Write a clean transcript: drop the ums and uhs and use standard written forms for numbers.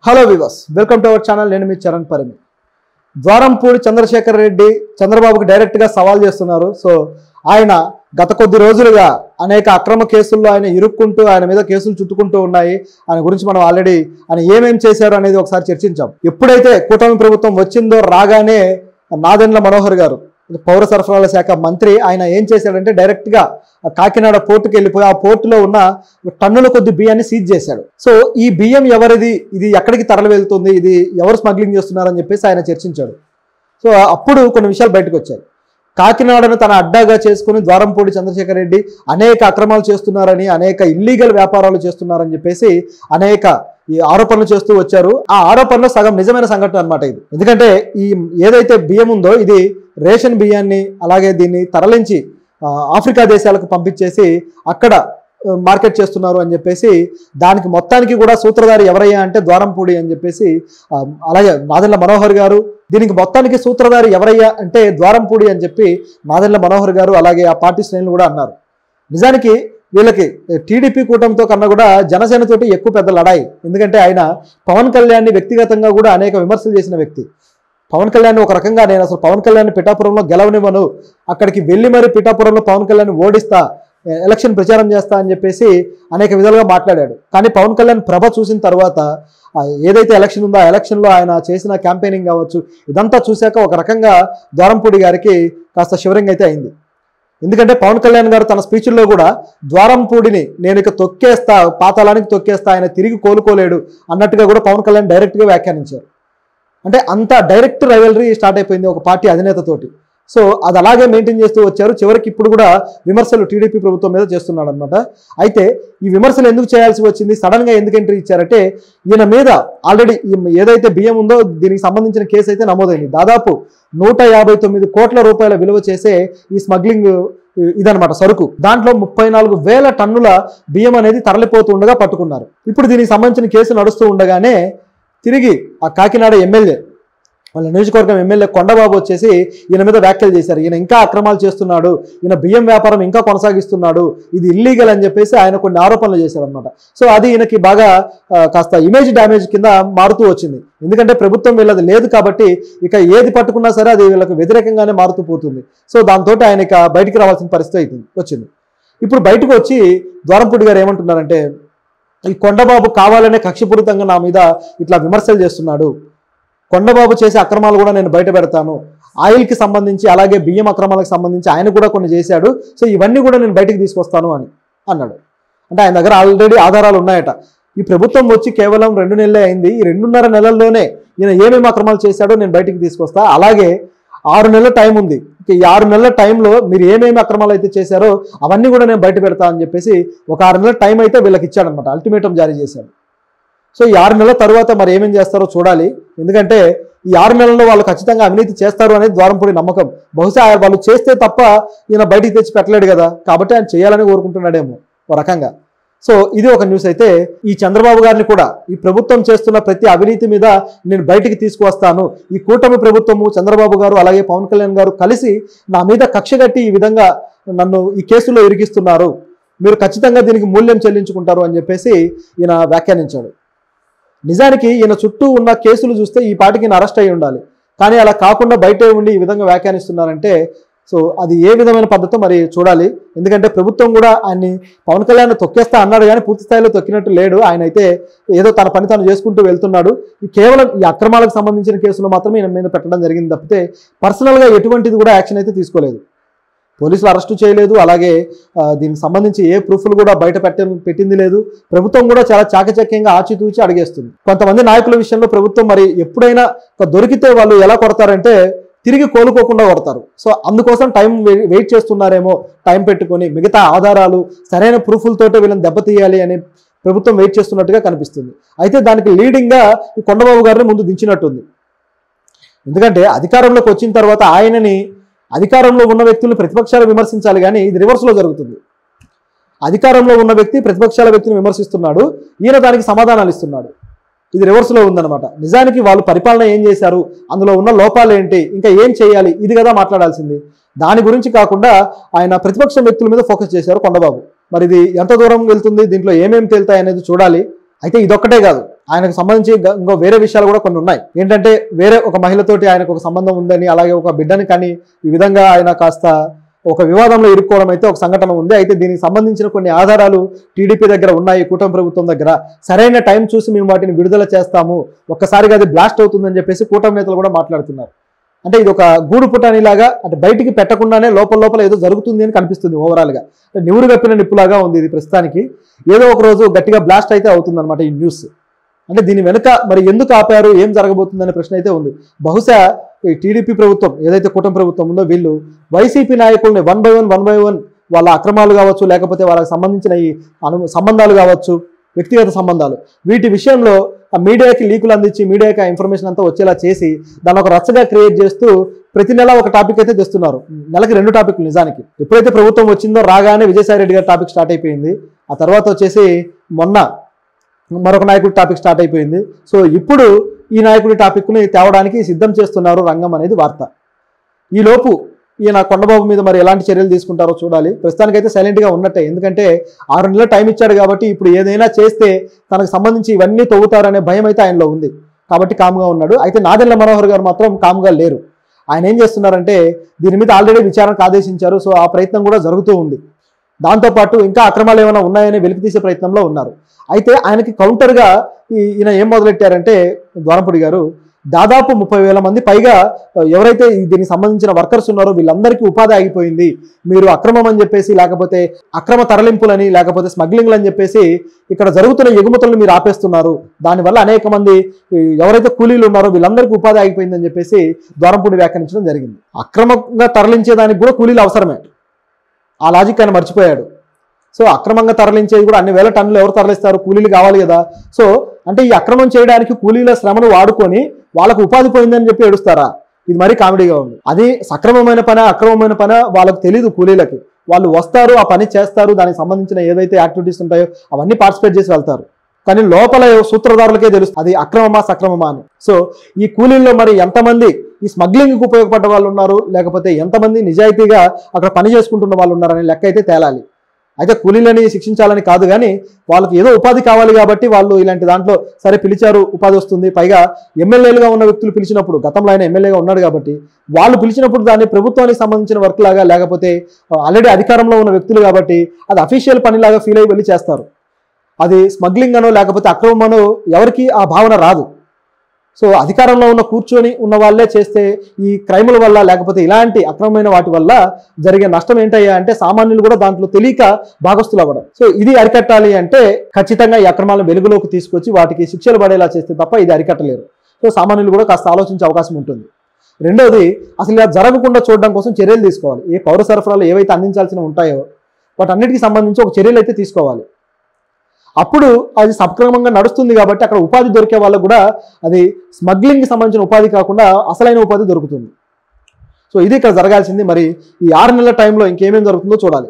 Hello viewers, welcome to our channel. నేను మీ చరణ్ పరిమి. ద్వారంపూడి చంద్రశేఖర్ రెడ్డి చంద్రబాబుకి డైరెక్ట్గా సవాల్ చేస్తున్నారు. సో ఆయన గత కొద్ది రోజులుగా అనేక అక్రమ కేసుల్లో ఆయన ఇరుక్కుంటూ ఆయన మీద కేసులు చుట్టుకుంటూ ఉన్నాయి. ఆయన గురించి మనం ఆల్రెడీ ఆయన ఏమేం చేశారు అనేది ఒకసారి చర్చించాం. ఎప్పుడైతే కూటమి ప్రభుత్వం వచ్చిందో రాగానే నాదెండ్ల మనోహర్ గారు పౌర సరఫరాల శాఖ మంత్రి ఆయన ఏం చేశాడంటే డైరెక్ట్గా కాకినాడ పోర్టుకి వెళ్ళిపోయి ఆ పోర్టులో ఉన్న టన్నుల కొద్ది బియ్యాన్ని సీజ్ చేశాడు. సో ఈ బియ్యం ఎవరిది, ఇది ఎక్కడికి తరలి వెళ్తుంది, ఇది ఎవరు స్మగ్లింగ్ చేస్తున్నారని చెప్పేసి ఆయన చర్చించాడు. సో అప్పుడు కొన్ని విషయాలు బయటకు వచ్చాయి. కాకినాడను తన అడ్డాగా చేసుకుని ద్వారంపూడి చంద్రశేఖర్ రెడ్డి అనేక అక్రమాలు చేస్తున్నారని, అనేక ఇల్లీగల్ వ్యాపారాలు చేస్తున్నారని చెప్పేసి అనేక ఈ ఆరోపణలు చేస్తూ వచ్చారు. ఆ ఆరోపణలో సగం నిజమైన సంఘటన అనమాట ఇది. ఎందుకంటే ఈ ఏదైతే బియ్యం ఉందో ఇది రేషన్ బియ్యాన్ని, అలాగే దీన్ని తరలించి ఆఫ్రికా దేశాలకు పంపించేసి అక్కడ మార్కెట్ చేస్తున్నారు అని చెప్పేసి, దానికి మొత్తానికి కూడా సూత్రధారి ఎవరయ్యా అంటే ద్వారంపూడి అని చెప్పేసి, అలాగే నాదెండ్ల మనోహర్ గారు దీనికి మొత్తానికి సూత్రధారి ఎవరయ్యా అంటే ద్వారంపూడి అని చెప్పి నాదెండ్ల మనోహర్ గారు అలాగే ఆ పార్టీ శ్రేణులు కూడా అన్నారు. నిజానికి వీళ్ళకి టీడీపీ కూటమితో కన్నా కూడా జనసేనతోటి ఎక్కువ పెద్ద లడాయి. ఎందుకంటే ఆయన పవన్ కళ్యాణ్ని వ్యక్తిగతంగా కూడా అనేక విమర్శలు చేసిన వ్యక్తి. పవన్ కళ్యాణ్ ఒక రకంగా నేను అసలు పవన్ కళ్యాణ్ పిఠాపురంలో గెలవనివ్వను, అక్కడికి వెళ్ళి మరి పిఠాపురంలో పవన్ కళ్యాణ్ ఓడిస్తా, ఎలక్షన్ ప్రచారం చేస్తా అని చెప్పేసి అనేక విధాలుగా మాట్లాడాడు. కానీ పవన్ కళ్యాణ్ ప్రభ చూసిన తర్వాత ఏదైతే ఎలక్షన్ ఉందో ఆ ఎలక్షన్లో ఆయన చేసిన క్యాంపెయినింగ్ కావచ్చు, ఇదంతా చూశాక ఒక రకంగా ద్వారంపూడి గారికి కాస్త షివరింగ్ అయితే అయింది. ఎందుకంటే పవన్ కళ్యాణ్ గారు తన స్పీచ్ల్లో కూడా ద్వారంపూడిని నేను ఇక తొక్కేస్తా, పాతాళానికి తొక్కేస్తా, ఆయన తిరిగి కోలుకోలేడు అన్నట్టుగా కూడా పవన్ కళ్యాణ్ డైరెక్ట్గా వ్యాఖ్యానించారు. అంటే అంత డైరెక్ట్ రైవలరీ స్టార్ట్ అయిపోయింది ఒక పార్టీ అధినేతతోటి. సో అది అలాగే మెయింటైన్ చేస్తూ వచ్చారు. చివరికి ఇప్పుడు కూడా విమర్శలు టీడీపీ ప్రభుత్వం మీద చేస్తున్నాడు అనమాట. అయితే ఈ విమర్శలు ఎందుకు చేయాల్సి వచ్చింది, సడన్గా ఎందుకు ఎంట్రీ ఇచ్చారంటే ఈయన మీద ఆల్రెడీ ఏదైతే బియ్యం ఉందో దీనికి సంబంధించిన కేసు అయితే నమోదైంది. దాదాపు 159 కోట్ల రూపాయల విలువ చేసే ఈ స్మగ్లింగ్ ఇదనమాట సరుకు. దాంట్లో 34,000 టన్నుల బియ్యం అనేది తరలిపోతూ ఉండగా పట్టుకున్నారు. ఇప్పుడు దీనికి సంబంధించిన కేసు నడుస్తూ ఉండగానే తిరిగి ఆ కాకినాడ ఎమ్మెల్యే, వాళ్ళ నియోజకవర్గం ఎమ్మెల్యే కొండబాబు వచ్చేసి ఈయన మీద వ్యాఖ్యలు చేశారు. ఈయన ఇంకా అక్రమాలు చేస్తున్నాడు, ఈయన బియ్యం వ్యాపారం ఇంకా కొనసాగిస్తున్నాడు, ఇది ఇల్లీగల్ అని చెప్పేసి ఆయన కొన్ని ఆరోపణలు చేశారనమాట. సో అది ఈయనకి బాగా కాస్త ఇమేజ్ డ్యామేజ్ కింద మారుతూ వచ్చింది. ఎందుకంటే ప్రభుత్వం వీళ్ళది లేదు కాబట్టి ఇక ఏది పట్టుకున్నా సరే అది వీళ్ళకి వ్యతిరేకంగానే మారుతూ పోతుంది. సో దాంతో ఆయన ఇక బయటికి రావాల్సిన పరిస్థితి వచ్చింది. ఇప్పుడు బయటకు వచ్చి ద్వారంపూడి గారు ఏమంటున్నారంటే, ఈ కొండబాబు కావాలనే కక్షపూరితంగా నా మీద ఇట్లా విమర్శలు చేస్తున్నాడు, కొండబాబు చేసే అక్రమాలు కూడా నేను బయట పెడతాను, ఆయిల్కి సంబంధించి అలాగే బియ్యం అక్రమాలకు సంబంధించి ఆయన కూడా కొన్ని చేశాడు, సో ఇవన్నీ కూడా నేను బయటికి తీసుకొస్తాను అని అన్నాడు. అంటే ఆయన దగ్గర ఆల్రెడీ ఆధారాలు ఉన్నాయట. ఈ ప్రభుత్వం వచ్చి కేవలం 2 నెలలే అయింది. ఈ 2.5 నెలల్లోనే ఈయన ఏమేమి అక్రమాలు చేశాడో నేను బయటికి తీసుకొస్తా, అలాగే 6 నెలల టైం ఉంది, ఈ 6 నెలల టైంలో మీరు ఏమేమి అక్రమాలు అయితే చేశారో అవన్నీ కూడా నేను బయట పెడతా అని చెప్పేసి ఒక 6 నెలల టైం అయితే వీళ్ళకి ఇచ్చాడనమాట, అల్టిమేటం జారీ చేశాడు. సో ఈ 6 నెలల తర్వాత మరి ఏమేం చేస్తారో చూడాలి. ఎందుకంటే ఈ 6 నెలల్లో వాళ్ళు ఖచ్చితంగా అవినీతి చేస్తారు అనేది ద్వారంపూడి నమ్మకం. బహుశా వాళ్ళు చేస్తే తప్ప ఈయన బయటికి తెచ్చి పెట్టలేడు కదా, కాబట్టి ఆయన చేయాలని కోరుకుంటున్నాడేమో ఒక రకంగా. సో ఇది ఒక న్యూస్. అయితే ఈ చంద్రబాబు గారిని కూడా ఈ ప్రభుత్వం చేస్తున్న ప్రతి అవినీతి మీద నేను బయటికి తీసుకువస్తాను, ఈ కూటమి ప్రభుత్వము చంద్రబాబు గారు అలాగే పవన్ కళ్యాణ్ గారు కలిసి నా మీద కక్ష కట్టి ఈ విధంగా నన్ను ఈ కేసులో ఇరికిస్తున్నారు, మీరు ఖచ్చితంగా దీనికి మూల్యం చెల్లించుకుంటారు అని చెప్పేసి ఈయన వ్యాఖ్యానించాడు. నిజానికి ఈయన చుట్టూ ఉన్న కేసులు చూస్తే ఈ పాటికి ఈయన అరెస్ట్ అయి ఉండాలి, కానీ అలా కాకుండా బయటే ఉండి ఈ విధంగా వ్యాఖ్యానిస్తున్నారంటే సో అది ఏ విధమైన పద్ధతో మరి చూడాలి. ఎందుకంటే ప్రభుత్వం కూడా ఆయన్ని పవన్ కళ్యాణ్ తొక్కేస్తా అన్నాడు కానీ పూర్తి స్థాయిలో తొక్కినట్టు లేడు. ఆయన అయితే ఏదో తన పని తాను చేసుకుంటూ వెళ్తున్నాడు. ఈ కేవలం ఈ అక్రమాలకు సంబంధించిన కేసులు మాత్రమే ఈయన మీద పెట్టడం జరిగింది తప్పితే పర్సనల్గా ఎటువంటిది కూడా యాక్షన్ అయితే తీసుకోలేదు. పోలీసులు అరెస్టు చేయలేదు, అలాగే దీనికి సంబంధించి ఏ ప్రూఫ్లు కూడా బయట పెట్టింది లేదు. ప్రభుత్వం కూడా చాలా చాకచక్యంగా ఆచితూచి అడిగేస్తుంది. కొంతమంది నాయకుల విషయంలో ప్రభుత్వం మరి ఎప్పుడైనా దొరికితే వాళ్ళు ఎలా కొడతారంటే తిరిగి కోలుకోకుండా కొడతారు. సో అందుకోసం టైం వెయిట్ చేస్తున్నారేమో, టైం పెట్టుకొని మిగతా ఆధారాలు సరైన ప్రూఫ్లతోటే వీళ్ళని దెబ్బతీయాలి అని ప్రభుత్వం వెయిట్ చేస్తున్నట్టుగా కనిపిస్తుంది. అయితే దానికి లీడింగ్గా ఈ కొండబాబు గారిని ముందు దించినట్టుంది. ఎందుకంటే అధికారంలోకి వచ్చిన తర్వాత ఆయనని అధికారంలో ఉన్న వ్యక్తులను ప్రతిపక్షాలు విమర్శించాలి, కానీ ఇది రివర్స్లో జరుగుతుంది. అధికారంలో ఉన్న వ్యక్తి ప్రతిపక్షాల వ్యక్తిని విమర్శిస్తున్నాడు, ఈయన దానికి సమాధానాలు ఇస్తున్నాడు. ఇది రివర్స్లో ఉందన్నమాట. నిజానికి వాళ్ళు పరిపాలన ఏం చేశారు, అందులో ఉన్న లోపాలు ఏంటి, ఇంకా ఏం చేయాలి, ఇది కదా మాట్లాడాల్సింది. దాని గురించి కాకుండా ఆయన ప్రతిపక్ష వ్యక్తుల మీద ఫోకస్ చేశారు కొండబాబు. మరి ఇది ఎంత దూరం వెళ్తుంది, దీంట్లో ఏమేమి తేలుతాయి అనేది చూడాలి. అయితే ఇదొక్కటే కాదు, ఆయనకు సంబంధించి ఇంకో వేరే విషయాలు కూడా కొన్ని ఉన్నాయి. ఏంటంటే వేరే ఒక మహిళతోటి ఆయనకు ఒక సంబంధం ఉందని, అలాగే ఒక బిడ్డని కానీ ఈ విధంగా ఆయన కాస్త ఒక వివాదంలో ఇరుక్కోవడం అయితే ఒక సంఘటన ఉంది. అయితే దీనికి సంబంధించిన కొన్ని ఆధారాలు టీడీపీ దగ్గర ఉన్నాయి, కూటమి ప్రభుత్వం దగ్గర. సరైన టైం చూసి మేము వాటిని విడుదల చేస్తాము, ఒక్కసారిగా అది బ్లాస్ట్ అవుతుందని చెప్పేసి కూటమి నేతలు కూడా మాట్లాడుతున్నారు. అంటే ఇది ఒక గూడు పుటానిలాగా, అంటే బయటికి పెట్టకుండానే లోపల ఏదో జరుగుతుంది అని కనిపిస్తుంది ఓవరాల్గా. అంటే నివురు కప్పిన నిప్పులాగా ఉంది ఇది ప్రస్తుతానికి. ఏదో ఒక రోజు గట్టిగా బ్లాస్ట్ అయితే అవుతుందన్నమాట ఈ న్యూస్. అంటే దీని వెనుక మరి ఎందుకు ఆపారు, ఏం జరగబోతుందనే ప్రశ్న అయితే ఉంది. బహుశా ఈ టీడీపీ ప్రభుత్వం ఏదైతే కూటమి ప్రభుత్వం ఉందో వీళ్ళు వైసీపీ నాయకుల్ని వన్ బై వన్ వాళ్ళ అక్రమాలు కావచ్చు, లేకపోతే వాళ్ళకి సంబంధించిన ఈ సంబంధాలు కావచ్చు, వ్యక్తిగత సంబంధాలు, వీటి విషయంలో ఆ మీడియాకి లీకులు అందించి మీడియాకి ఆ ఇన్ఫర్మేషన్ అంతా వచ్చేలా చేసి దాన్ని ఒక రచ్చగా క్రియేట్ చేస్తూ ప్రతి నెల ఒక టాపిక్ అయితే తెస్తున్నారు. నెలకి 2 టాపిక్లు. నిజానికి ఎప్పుడైతే ప్రభుత్వం వచ్చిందో రాగానే విజయసాయి రెడ్డి గారి టాపిక్ స్టార్ట్ అయిపోయింది. ఆ తర్వాత వచ్చేసి మొన్న మరొక నాయకుడి టాపిక్ స్టార్ట్ అయిపోయింది. సో ఇప్పుడు ఈ నాయకుడి టాపిక్ని తేవడానికి సిద్ధం చేస్తున్నారు రంగం అనేది వార్త. ఈలోపు ఈయన కొండబాబు మీద మరి ఎలాంటి చర్యలు తీసుకుంటారో చూడాలి. ప్రస్తుతానికైతే సైలెంట్గా ఉన్నట్టే, ఎందుకంటే 6 నెలల టైం ఇచ్చాడు కాబట్టి ఇప్పుడు ఏదైనా చేస్తే తనకు సంబంధించి ఇవన్నీ తవ్వుతారనే భయం అయితే ఆయనలో ఉంది కాబట్టి కామ్గా ఉన్నాడు. అయితే నాదెళ్ల మనోహర్ గారు మాత్రం కామ్గా లేరు. ఆయన ఏం చేస్తున్నారంటే దీని మీద ఆల్రెడీ విచారణకు ఆదేశించారు. సో ఆ ప్రయత్నం కూడా జరుగుతూ ఉంది. దాంతోపాటు ఇంకా అక్రమాలు ఏమైనా ఉన్నాయని వెలికితీసే ప్రయత్నంలో ఉన్నారు. అయితే ఆయనకి కౌంటర్గా ఈయన ఏం మొదలెట్టారంటే ద్వారంపూడి గారు దాదాపు 30,000 మంది పైగా ఎవరైతే దీనికి సంబంధించిన వర్కర్స్ ఉన్నారో వీళ్ళందరికీ ఉపాధి ఆగిపోయింది, మీరు అక్రమం అని చెప్పేసి, లేకపోతే అక్రమ తరలింపులని, లేకపోతే స్మగ్లింగ్లు అని చెప్పేసి ఇక్కడ జరుగుతున్న ఎగుమతులను మీరు ఆపేస్తున్నారు, దానివల్ల అనేక మంది ఎవరైతే కూలీలు ఉన్నారో వీళ్ళందరికీ ఉపాధి ఆగిపోయిందని చెప్పేసి ద్వారంపూడి వ్యాఖ్యానించడం జరిగింది. అక్రమంగా తరలించేదానికి కూడా కూలీలు అవసరమే, ఆ లాజిక్ ఆయన మర్చిపోయాడు. సో అక్రమంగా తరలించేది కూడా అన్ని వేల టన్నులు ఎవరు తరలిస్తారు, కూలీలు కావాలి కదా. సో అంటే ఈ అక్రమం చేయడానికి కూలీల శ్రమను వాడుకొని వాళ్ళకు ఉపాధి పోయిందని చెప్పి ఏడుస్తారా? ఇది మరీ కామెడీగా ఉంది. అది సక్రమమైన పని అక్రమమైన పని వాళ్ళకు తెలీదు. కూలీలకి వాళ్ళు వస్తారు, ఆ పని చేస్తారు, దానికి సంబంధించిన ఏదైతే యాక్టివిటీస్ ఉంటాయో అవన్నీ పార్టిసిపేట్ చేసి వెళ్తారు. కానీ లోపల సూత్రధారులకే తెలుసు అది అక్రమమా సక్రమమా అని. సో ఈ కూలీల్లో మరి ఎంతమంది ఈ స్మగ్లింగ్కి ఉపయోగపడ్డ వాళ్ళు ఉన్నారు, లేకపోతే ఎంతమంది నిజాయితీగా అక్కడ పని చేసుకుంటున్న వాళ్ళు ఉన్నారనే లెక్క అయితే తేలాలి. అయితే కూలీలని శిక్షించాలని కాదు, కానీ వాళ్ళకి ఏదో ఉపాధి కావాలి కాబట్టి వాళ్ళు ఇలాంటి దాంట్లో సరే పిలిచారు, ఉపాధి వస్తుంది. పైగా ఎమ్మెల్యేలుగా ఉన్న వ్యక్తులు పిలిచినప్పుడు, గతంలో ఆయన ఎమ్మెల్యేగా ఉన్నాడు కాబట్టి వాళ్ళు పిలిచినప్పుడు దాన్ని ప్రభుత్వానికి సంబంధించిన వర్క్ లాగా, లేకపోతే ఆల్రెడీ అధికారంలో ఉన్న వ్యక్తులు కాబట్టి అది అఫీషియల్ పనిలాగా ఫీల్ అయ్యి వెళ్ళి చేస్తారు. అది స్మగ్లింగ్ అనో లేకపోతే అక్రమం అనో ఎవరికి ఆ భావన రాదు. సో అధికారంలో కూర్చొని ఉన్న వాళ్ళే చేస్తే ఈ క్రైముల వల్ల, లేకపోతే ఇలాంటి అక్రమమైన వాటి వల్ల జరిగే నష్టం ఏంటయ్యా అంటే సామాన్యులు కూడా దాంట్లో తెలియక భాగస్తులు అవ్వడం. సో ఇది అరికట్టాలి అంటే ఖచ్చితంగా ఈ అక్రమాలను వెలుగులోకి తీసుకొచ్చి వాటికి శిక్షలు పడేలా చేస్తే తప్ప ఇది అరికట్టలేరు. సో సామాన్యులు కూడా కాస్త ఆలోచించే అవకాశం ఉంటుంది. రెండోది, అసలు ఇలా జరగకుండా చూడడం కోసం చర్యలు తీసుకోవాలి. ఏ పౌర సరఫరాలు ఏవైతే అందించాల్సినవి ఉంటాయో వాటన్నిటికీ సంబంధించి ఒక చర్యలు అయితే తీసుకోవాలి. అప్పుడు అది సక్రమంగా నడుస్తుంది కాబట్టి అక్కడ ఉపాధి దొరికే వాళ్ళకు కూడా అది స్మగ్లింగ్కి సంబంధించిన ఉపాధి కాకుండా అసలైన ఉపాధి దొరుకుతుంది. సో ఇది ఇక్కడ జరగాల్సింది. మరి ఈ 6 నెలల టైంలో ఇంకేమేం జరుగుతుందో చూడాలి.